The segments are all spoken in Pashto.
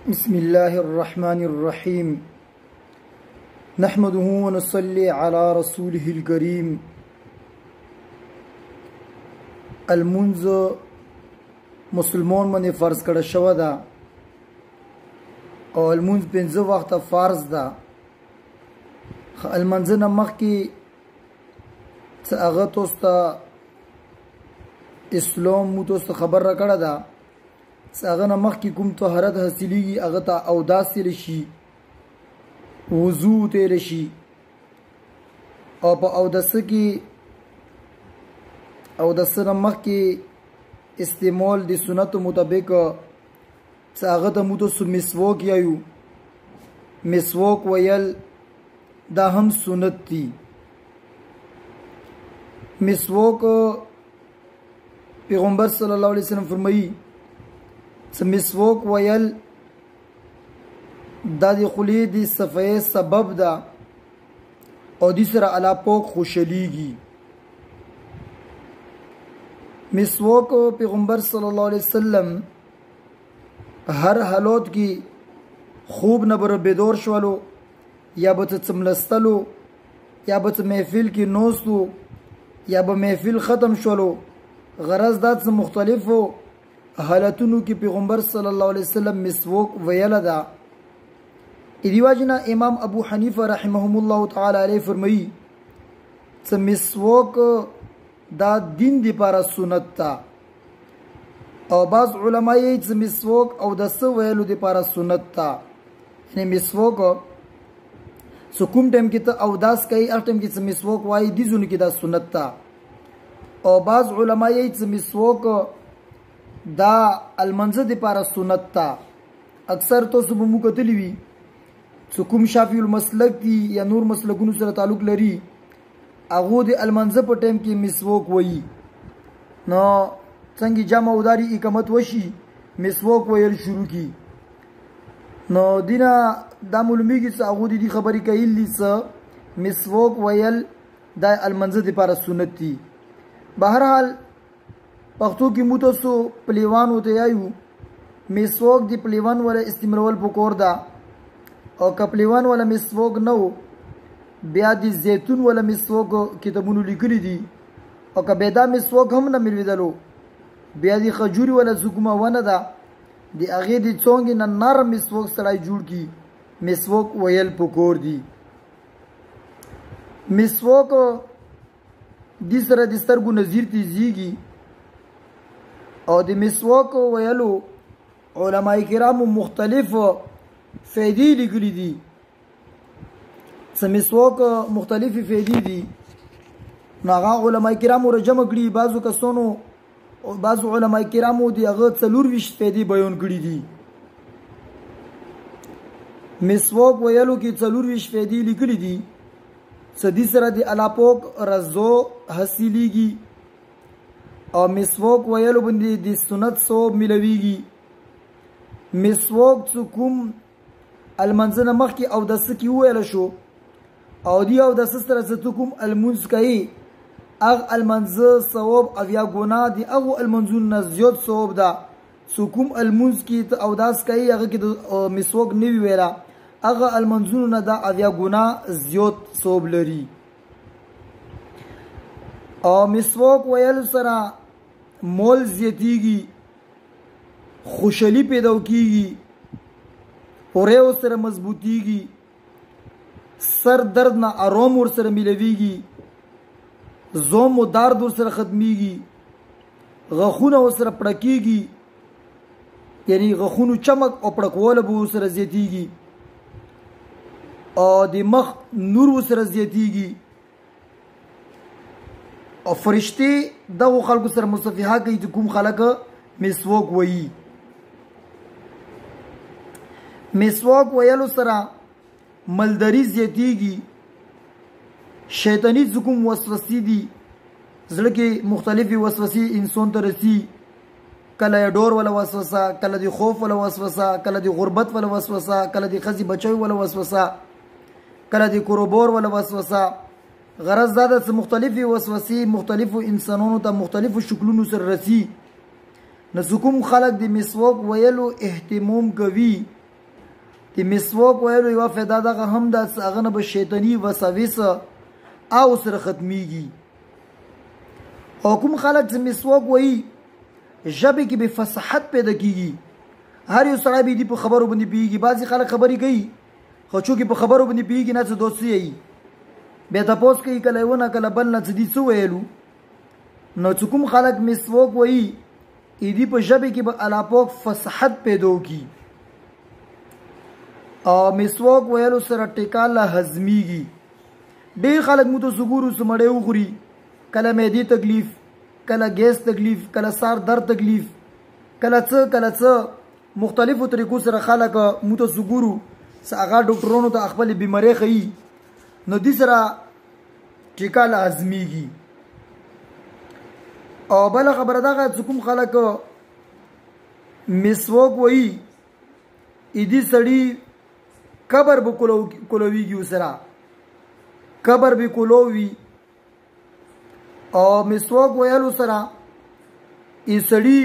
بسم الله الرحمن الرحيم نحمده ونصلي على رسوله الكريم المنز مسلمان من فرض کړه شوی ده او المنز 5 وخت فرض ده. المنز نه مخکې څه هغه تاسو ته اسلام مو تاسو خبر را کړه ده هغه نه مخکې کوم طهارت حاصلېږي هغه ته اوداس تیری شي، وضو تیری شي او په اودس کې اودس نه مخکې استعمال د سنت مطابق هغه ته موږ تاسو مسواک یایو. مسواک ویل دا هم سنت دي. مسواک پیغمبر صلی الله علیه وسلم فرمایي مسواک ویل دا د خولې د صفایي سبب ده او د سره الله پاک خوشحالیږي. مسواک پیغمبر صلی الله علیه وسلم هر حالات کې خوب نه بر بیدور شولو یا به څملستلو یا به محفل کې نوستو یا به محفل ختم شولو، غرض دا مختلفو حالتونو کې پیغمبر صلی الله علیه وسلم مسواک ویل ده. ادي واجنا امام ابو حنیفه رحمهم الله تعالی علیه فرمایي چې مسواک دا دین دی پر سنت تا او بعض علما یې چې مسواک او د سو ویلو دی پر سنت تا. یعنی مسواک سو کوم ټیم کې ته او داس کوي هر ټیم کې چې مسواک وایي دي زونه کې دا سنت تا. او بعض علما یې چې مسواک دا المنزه دی پاره سنت تا. اکثر تو سبو مو کتلی وی چې کوم شافعی المسلک دی یا نور مسلکونو سره تعلق لري هغه دی المنزه په ټیم کې مسواک وایي. نو څنګه جمع وداري اقامت وشي مسواک ویل شروع کی نو دینا دا معلومیږي چې هغه دی خبرې کوي لسه مسواک ویل دا المنزه دی پاره سنت دی. بهرحال پښتو کې مو تاسو پلیوان وته یایو مسواک دی پلیوان ولا استعمال پکور دا او کپلیوان ولا مسواک نو بیا دی زیتون ولا مسواک کتابونو لیکلي دي او کبه دا مسواک هم نه ملویدلو بیا دی خجوري ولا زګما ونه دا دی اغه دی څنګه نه نرم مسواک سړای جوړ کی مسواک ویل پکور دی. مسواک د سره د سترګو نظیر تیزیږي او د مسواک ویلو علماء کرام مختلف فائدې لګلي دي. مسواک مختلف فائدې دي نو هغه علماء کرام رجم کړي. بعضو کسانو او بعضو علماء کرام دي هغه 24 فائدې بیان کړي دي. مسواک ویلو کې 24 فائدې لیکلي دي. سدي سره د الله پاک رضا حاصلېږي او مسواک ویلو باندې د سنت ثواب ملويږي. مسواک کوم المنزنه مخکې او د سکی ویل شو او دی او د سره کوم المنز کوي اغ المنزه ثواب او یا ګناه دی اغه المنزون نه زیات ثواب ده. کوم المنز کې او داس کوي هغه کې مسواک نیوی ویرا اغه المنزون نه دا او یا ګناه زیات ثواب لري. او مسواک ویل سره مول زیاتیږي، خوشحالي پیدا کیږي، اورې سره مضبوطیږي، سر درد نه آرام ور سره ملويږي، زوم او درد ور سره ختميږي، غخونه ور سره پړکیږي یعنی غخونو چمک او پړکواله به ور سره زیاتیږي او د مخ نور ور سره زیاتیږي او فرشتي دغه خلکو سره مصافحه کوي چې کوم خلک مسواک وایي. مسواک ویلو سره ملدري زیاتیږي، شیطانی کوم وسوسې دي زړه کې مختلفي وسوسې انسان ته رسي، کله ډور ولا وسوسه، کله د خوف ولا وسوسه، کله د غربت ولا وسوسه، کله د خزي بچي ولا وسوسه، کله د کروبور ولا وسوسه. غرض دا د مختلفي وسوسې مختلفو انسانانو ته مختلفو شکلونو سره رسي. نو کوم خلک د مسواک ویلو اهتمام کوي د مسواک ویلو یوه فایده دغه هم ده چې هغه نه به شیطاني وسوس او سره ختمیږي. او کوم خلک چې مسواک وایي ژبې کې به فصاحت پیدا کیږي. هر یو سړی به دې په خبرو باندې پوهېږي. بعضې خلک خبرې کوي خو چونکې په خبرو باندې پوهېږي نه څه دوستي یي بیا تپوس کوي کله یو نه کله بل نه چې دې څه ویلو. نو چې کوم خلک مسواک وایي دې په ژبې کې به الله پاک فصاحت پیدا وکړي. او مسواک ویلو سره ټکاله هضمیږي. ډېر خلک مو ته ګورو چې مړۍ وخوري کله معدې تکلیف کله ګیس تکلیف کله سار درد تکلیف کله څه مختلفو طریقو سره خلک مو ته ګورو چې هغه ډاکټرانو ته خپلې بیمارۍ ښیي نو دې سره ټکاله هضمیږي. او بله خبره دغه چې کوم خلک مسواک وایي دې سړي قبر به کولویږي ورسره قبر به کولوي. او مسواک ویلو سره سړي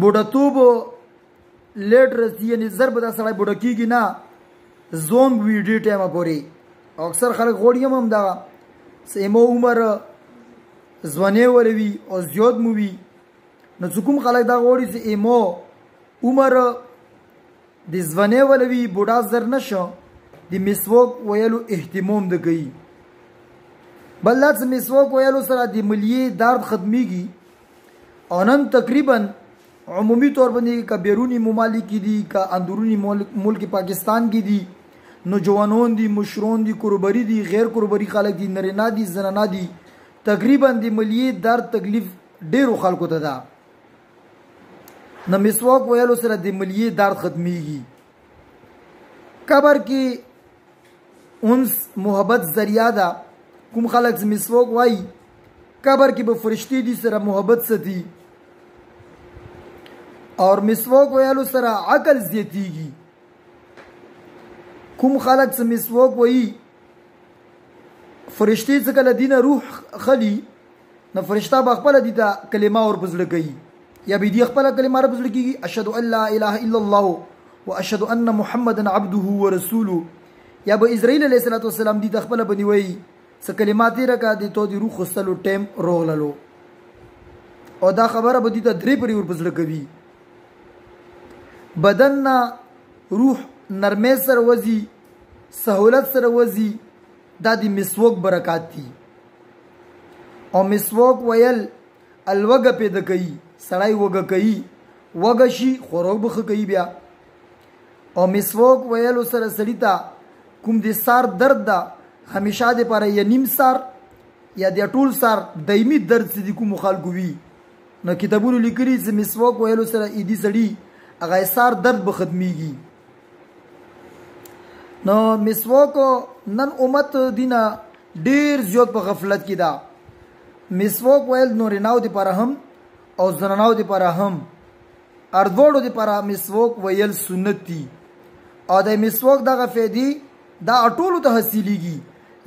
بوډاتوب لیټ رسي یعنې زر به دا سړی بوډه کېږي نه زونګ وي ډېر ټایمه پورې. او اکثر خلک غواړي هم دغه ایمو عمر ځوانۍ ولوي او زیات مو وي. نو چې کوم خلک دا غواړي چې ایمو عمر د ځوانۍ ولوي بوډا زر نه شو د مسواک ویلو اهتمام ده کوي. بل دا چې مسواک ویلو سره د ملیې درد ختمیږي. او نن تقریبا عمومي طور باندې که بیرونی ممالک کې دي که اندرونی ملک پاکستان کې دي نوجوانان دي مشرون دي کوربري دي غیر کوربري خلک دي نرینه دي زنانه دي تقریبا د ملیې درد تکلیف ډېرو خلکو ته ده. نو مسواک ویلو سره د ملیې درد ختمیږي. قبر کې انس محبت ذریعہ ده. کوم خلک چې مسواک وایي قبر کې به فرشتې دي سره محبت ساتي. اور مسواک ویلو سره عقل زیاتیږي. کوم خلک چې مسواک وایي فرشتې چې کله دینه روح خلی نو فرشته به خپله دي ته کلمه ور په زړه کوي یا به دې خپله کلمه ور په زړه کېږي اشهد ان لا اله الا الله واشهد ان محمدا عبده ورسوله. یا به اسرائیل علیه السلام دي ته خپله باندې وایي څه کلمات یې راکړه د تو د روح خستلو ټایم راغللو. او دا خبره به دې ته درې پرې ور په زړه کوي. بدن نه روح نرمۍ سره وځي سهولت سره وځي. دا د مسواک برکات دي. او مسواک ویل الوګه پیدا کوي. سړی وګه کوي وګه شي خوراک به ښه کوي بیا. او مسواک ویلو سره سړي ته کوم د سار درد ده همیشه دپاره یا نیم سار یا د ټول سار دایمي درد چې د کومو خلکو وي نو کتابونو لیکلي چې مسواک ویلو سره دې سړي هغه سار درد به ختمیږي. نو مسواک نن امت دینه ډیر زیات په غفلت کې ده. مسواک ویل نوریناو دپاره هم او زناناو دپاره هم اردواړو دپاره مسواک ویل سنت دي. او د مسواک دغه فایدې دا ټولو ته حاصلیږي.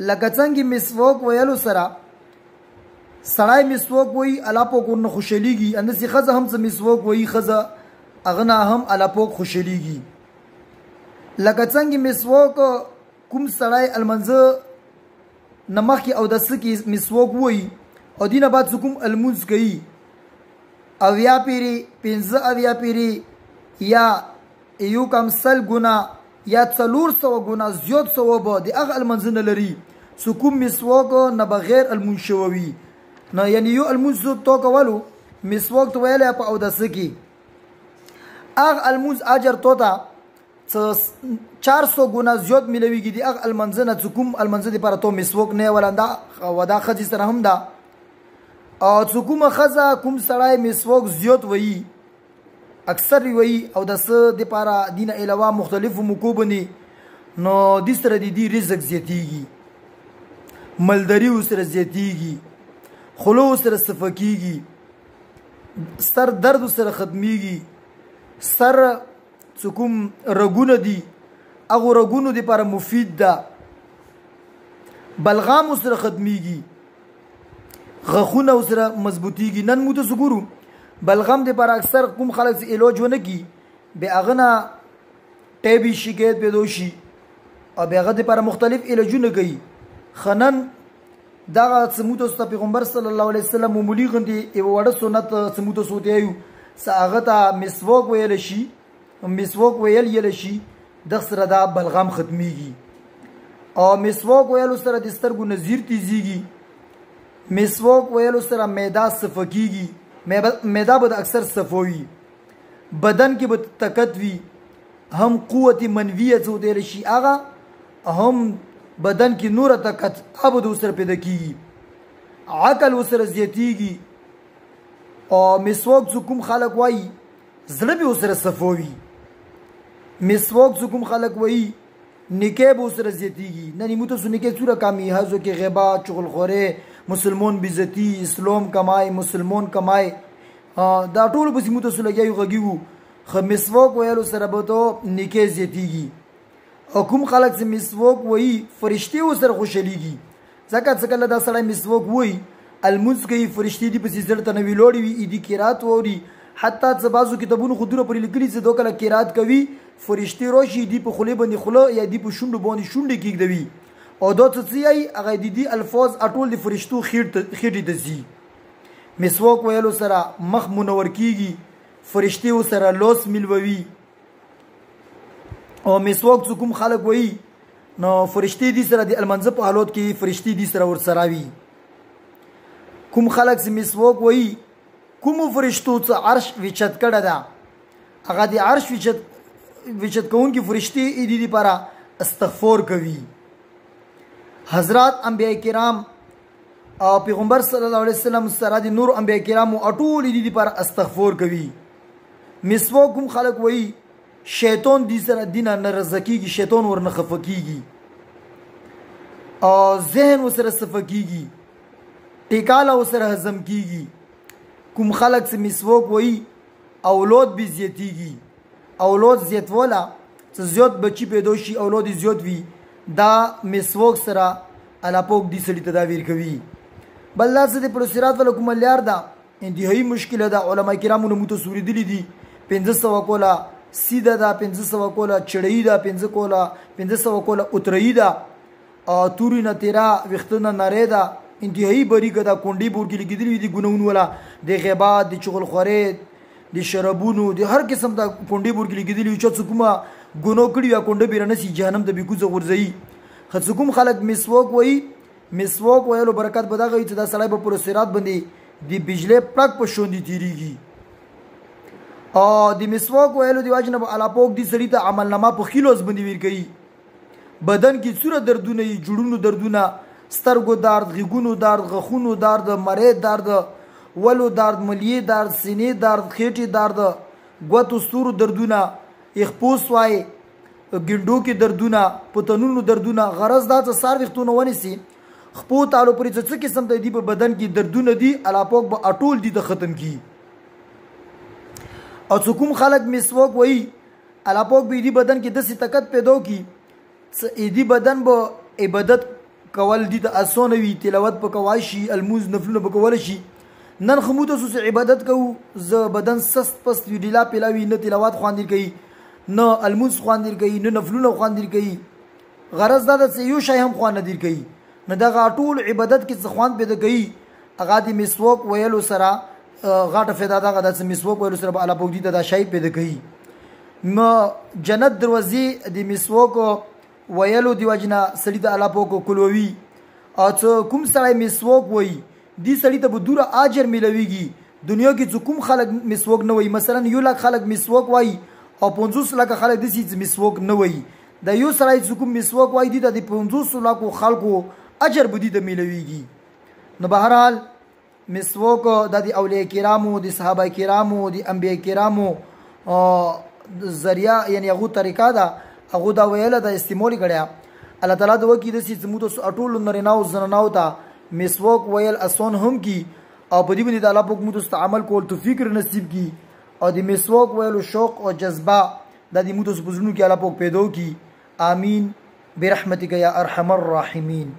لکه څنګه مسواک ویلو سره سړی مسواک وایي الله پاک ورنه خوشحالیږي. همداسې ښځه هم څه مسواک وایي ښځه هغه نه هم الله پاک خوشحالیږي. لکه څنګه مسواک کوم سړی المنځه نه مخکې اودسه کې مسواک وایي او دې نه بعد چې کوم المونځ کوي 80 پیرې 15 پیرې یا یو کم 100 ګونه یا 400 ګونه زیات ثواب د هغه المنځه نه لري چې کوم مسواک نه بغیر المونځ شوی وي. نو یعنې یو المونځ تو کولو مسواک ته ویلی په اودسه کې هغه المونځ اجر تو ته 400 ګونه زیات ملويږي. د هغه المنځه نه چې کوم المنځه دپاره تو مسواک نه ولنده و دا ښځې سره هم ده. او چې کومه ښځه کوم سړی مسواک زیات وایي اکثر وایي او د څه دپاره دې نه علاوه مختلفو موقعو باندې نو دې سره د دې رزق زیاتیږي مالداري ورسره زیاتیږي خوله ورسره صفه کیږي سر درد ورسره ختمیږي سر چې کوم رګونه دي هغو رګونو دپاره مفید ده بلغام ورسره ختمیږي غاښونه ورسره مضبوطیږي. نن موږ تاسو ګورو بلغم دپاره اکثر کوم خلک چې علاج ونه کړي بیا هغه نه ټیبي شکایت پیدا شي او بیا هغه لپاره مختلف علاجونه کوي. خنن دغه سموت است پیغمبر صلی الله علیه وسلم معمولی غندي یو وړه سنت سموت سوتیو هغه ته مسواک ویل شي. مسواک ویل شي د سره دا بلغم ختميږي او مسواک ویل سره د سترګو نظیر تیزيږي. مسواک ویل سره معده صفکیږي. معده به اکثر صفوي، بدن کې به طاقت وي، هم قوت منویه څه ویل شي هغه هم بدن کې نور طاقت ابد وسره پیدا کیږي، عقل وسره زیاتیږي. او مسواک کوم خلق وایي زړه به وسره صفوي. مسواک کوم خلق وایي نکاح به وسره زیاتیږي. نه نیمو ته نکاح څوره کمی هزو کې غیبت چغلخوره مسلمان بیزتی اسلام کمای مسلمان کمای دا ټول به سیمو ته لګیو غږیو. خو مسواک ویلو سره به ته نکاح زیاتیږي. او کوم خلق چې مسواک وایي فرشتي وسره خوشاليږي. ځکه چې کله دا سړی مسواک وایي المنز کوي فرشتي دی په سیزړه ته نوی لوړي وي دي قرات ووري. حتی چې بعضو کتابونو خودره پر لیکلي چې دوه کله قرات کوي فرشتي راشي دی په خله باندې خله یا دی په شونډو باندې شونډې کېږدوي او دا څه یي هغه دي الفاظ اټول د فرشتو خېټې ته ځي. مسواک ویلو سره مخ منور کیږي، فرشتي سره لوس ملوي. او مسواک کوم خلق وایي نو فرشتي دي سره د المنځ په حالات کې فرشتي دي سره ور سره وي. کوم خلق چې مسواک وایي کوم فرشتو څخه عرش وچت کړه ده هغه د عرش وچت کوونکی فرشتي دي لپاره استغفار کوي. حضرات انبیاء کرام او پیغمبر صلی الله علیه وسلم سره د نور انبیاء کرام اټول دي لپاره استغفار کوي. مسواک کوم خلق وایي شیطان دي سره دینه نرزکیږي، شیطان ورنه خفکیږي او ذهن وسره صفکیږي، ټیکاله وسره هضم کیږي. کوم خلق چې مسواک وایي اولاد به زیاتیږي. اولاد زیاتواله چې زیات بچی پیدا شي اولاد زیات وي دا مسواک سره الله پاک دې سړي تدابیر کوي. بل دا څه د پروسرات ول کوم لیار دا انتهایی مشکله ده. علما کرامو نو متصوري دي 1500 کولا سیده ده، 1500 کولا چړې ده، 1500 کولا اترې ده او توري نه تیرا وختونه نری ده انتهایی بریګه ده. کونډي بور کې لګیدلې دي ګناون ولا د غیبات د چغل خورې د شرابونو د هر قسم د کونډي بور کې لګیدلې چې څوکما ګنو کړی یا کونډه بیرنه سي جهنم ته بيکوزه ورځي. خصوم خلق مسواک وایي مسواک ویلو برکت به دغه چې دا سړی په پروسرات باندې د بجلی پړک په شوندې تیریږي. او د مسواک ویلو دی واجب الله پاک دې سړي ته عملنامه په خیلوز باندې ور کوي. بدن کې څوره دردونه یې جوړونو دردونه سترګو درد، غیګونو درد، غخونو درد، مریض درد، ولو درد، ملیې درد، سینې درد، خېټې درد، ګوتو ستورو دردونه، اخپوس وای ګندو کې دردونه، پتنونو دردونه. غرض دا چې سار وختونه ونیسي خپو تعالو پرې څه قسم ته دی په بدن کې دردونه دي الله پاک به اټول دي ته ختم کی. او کوم خلق مسواک وایي الله پاک به دې بدن کې داسې طاقت پیدا کی چې دې بدن به عبادت کول دي ته اسونه وي، تلاوت په کوای شي، الموز نفلونه په کول شي. نن خموته سوس عبادت کوو ز بدن سست پست وی ډیلا پیلاوي، نه تلاوت خواندل کوي، نه الموز خواندل کوي، نه نفلونه خواندل کوي. غرض دا چې یو شی هم خواندل کوي نه دا غاټول عبادت کې ځخوان پیدا کوي. هغه د مسواک ویلو سره غاټه فایده دا غدا چې مسواک ویلو سره الله پاک دې ته دا شی پیدا کوي. جنت دروازې د مسواک ویلو دی وجنه سړی ته الله پاک کولوي. او کوم سړی مسواک وایي دې سړی ته به دوره اجر ملويږي. دنیا کې کوم خلک مسواک نه وایي، مثلا 1 لک خلک مسواک وایي او 50 لک خلک د سې مسواک نه وایي. دا یو سړی چې کوم مسواک وایي دي د 500 لک خلکو اجر بدی د ملويږي. نو بهرحال مسواک د اولیاء کرامو، د صحابه کرامو، د انبیاء کرامو ذریعہ یعنی هغه طریقه ده هغه دا ویله د استعمال کړه. الله تعالی د وکی د سې زموږ اټول نریناو زناناو ته مسواک ویل اسون هم کی او په دې باندې د الله پاک مستعمل کول توفیق نصیب کی او د مسواک ویلو شوق او جذبه د دې موږ په زړونو کې الله پاک پیدا کی. آمین برحمتک یا ارحم الراحمین.